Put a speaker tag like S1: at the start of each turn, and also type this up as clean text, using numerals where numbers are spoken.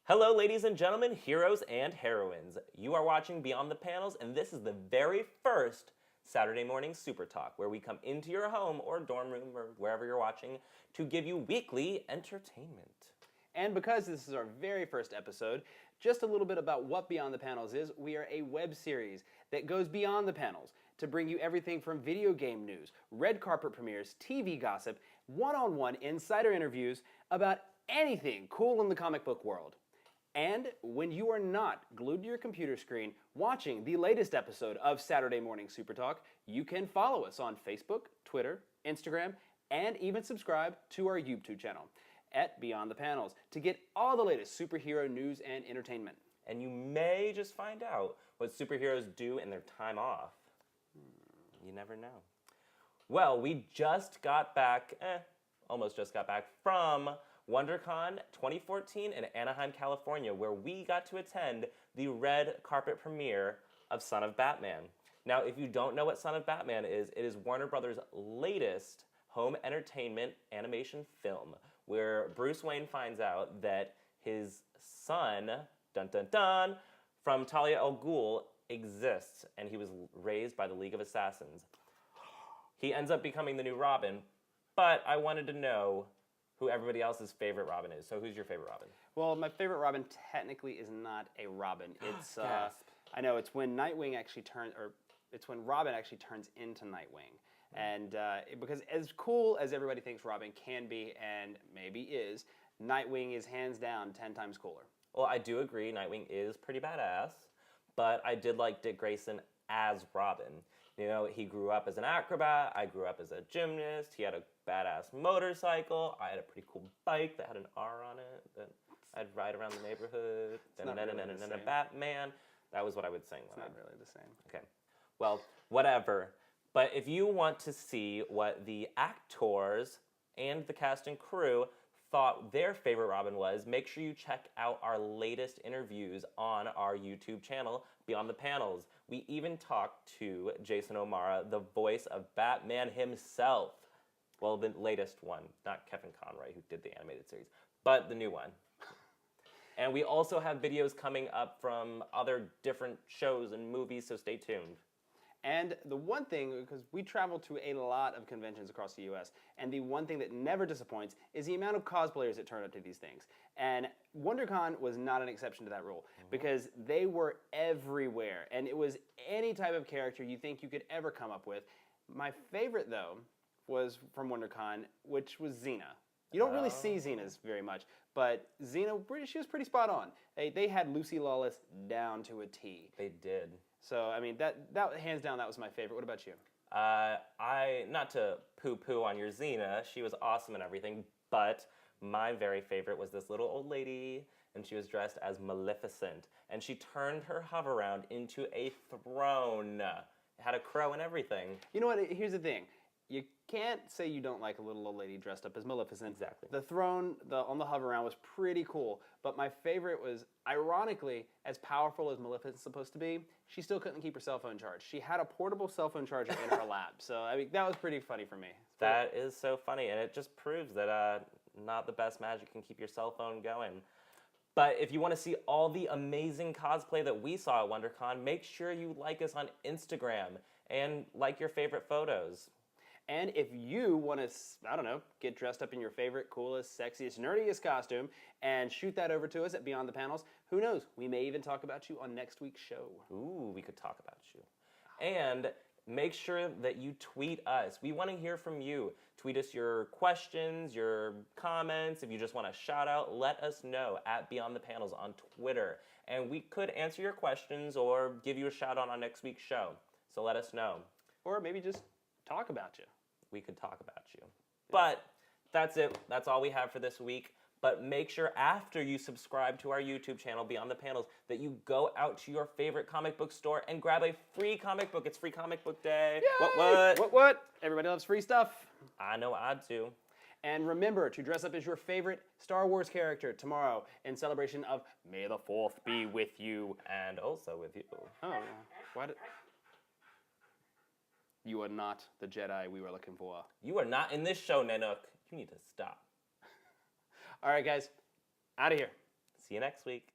S1: Hello, ladies and gentlemen, heroes and heroines. You are watching Beyond the Panels, and this is the very first Saturday morning Super Talk, where we come into your home or dorm room or wherever you're watching to give you weekly entertainment.
S2: And because this is our very first episode, just a little bit about what Beyond the Panels is. We are a web series that goes beyond the panels to bring you everything from video game news, red carpet premieres, TV gossip, one-on-one insider interviews about anything cool in the comic book world. And when you are not glued to your computer screen watching the latest episode of Saturday Morning Super Talk, you can follow us on Facebook, Twitter, Instagram, and even subscribe to our YouTube channel at Beyond the Panels to get all the latest superhero news and entertainment.
S1: And you may just find out what superheroes do in their time off. You never know. Well, we just got back, almost just got back from WonderCon 2014 in Anaheim, California, where we got to attend the red carpet premiere of Son of Batman. Now, if you don't know what Son of Batman is, it is Warner Brothers' latest home entertainment animation film, where Bruce Wayne finds out that his son, dun dun dun, from Talia al Ghul exists, and he was raised by the League of Assassins. He ends up becoming the new Robin, but I wanted to know who everybody else's favorite Robin is. So who's your favorite Robin?
S2: Well, my favorite Robin technically is not a Robin. It's I know it's when Nightwing actually turns, or it's when Robin actually turns into Nightwing. And because as cool as everybody thinks Robin can be and maybe is, Nightwing is hands down 10 times cooler.
S1: Well, I do agree, Nightwing is pretty badass, but I did like Dick Grayson as Robin. You know, he grew up as an acrobat, I grew up as a gymnast, he had a badass motorcycle, I had a pretty cool bike that had an R on it that I'd ride around the neighborhood, and Batman. That was what I would sing.
S2: It's not really the same.
S1: Okay, well, whatever. But if you want to see what the actors and the cast and crew thought their favorite Robin was, make sure you check out our latest interviews on our YouTube channel, Beyond the Panels. We even talked to Jason O'Mara, the voice of Batman himself. Well, the latest one, not Kevin Conroy, who did the animated series, but the new one. And we also have videos coming up from other different shows and movies, so stay tuned.
S2: And the one thing, because we travel to a lot of conventions across the U.S., and the one thing that never disappoints is the amount of cosplayers that turn up to these things. And WonderCon was not an exception to that rule, because they were everywhere, and it was any type of character you think you could ever come up with. My favorite, though, was from WonderCon, which was Xena. You don't really see Xena's very much, but Xena, she was pretty spot on. They had Lucy Lawless down to a T.
S1: They did.
S2: So, I mean, that hands down, that was my favorite. What about you?
S1: Not to poo-poo on your Xena, she was awesome and everything, but my very favorite was this little old lady, and she was dressed as Maleficent, and she turned her hover-round into a throne. It had a crow and everything.
S2: You know what? Here's the thing. You can't say you don't like a little old lady dressed up as Maleficent.
S1: Exactly.
S2: The throne on the hover-round was pretty cool, but my favorite was, ironically, as powerful as Maleficent's supposed to be, she still couldn't keep her cell phone charged. She had a portable cell phone charger in her lap, so I mean, that was pretty funny for me.
S1: That is so funny, and it just proves that not the best magic can keep your cell phone going. But if you want to see all the amazing cosplay that we saw at WonderCon, make sure you like us on Instagram and like your favorite photos.
S2: And if you want to, I don't know, get dressed up in your favorite, coolest, sexiest, nerdiest costume and shoot that over to us at Beyond the Panels, who knows? We may even talk about you on next week's show.
S1: Ooh, we could talk about you. And make sure that you tweet us. We want to hear from you. Tweet us your questions, your comments. If you just want a shout out, let us know at Beyond the Panels on Twitter. And we could answer your questions or give you a shout out on next week's show. So let us know.
S2: Or maybe just talk about you.
S1: We could talk about you. But that's it. That's all we have for this week. But make sure after you subscribe to our YouTube channel, Beyond the Panels, that you go out to your favorite comic book store and grab a free comic book. It's Free Comic Book Day.
S2: Yay! What? Everybody loves free stuff.
S1: I know I do.
S2: And remember to dress up as your favorite Star Wars character tomorrow in celebration of May the 4th be with you.
S1: And also with you.
S2: Oh, what? You are not the Jedi we were looking for.
S1: You are not in this show, Nanook. You need to stop.
S2: All right, guys. Out of here.
S1: See you next week.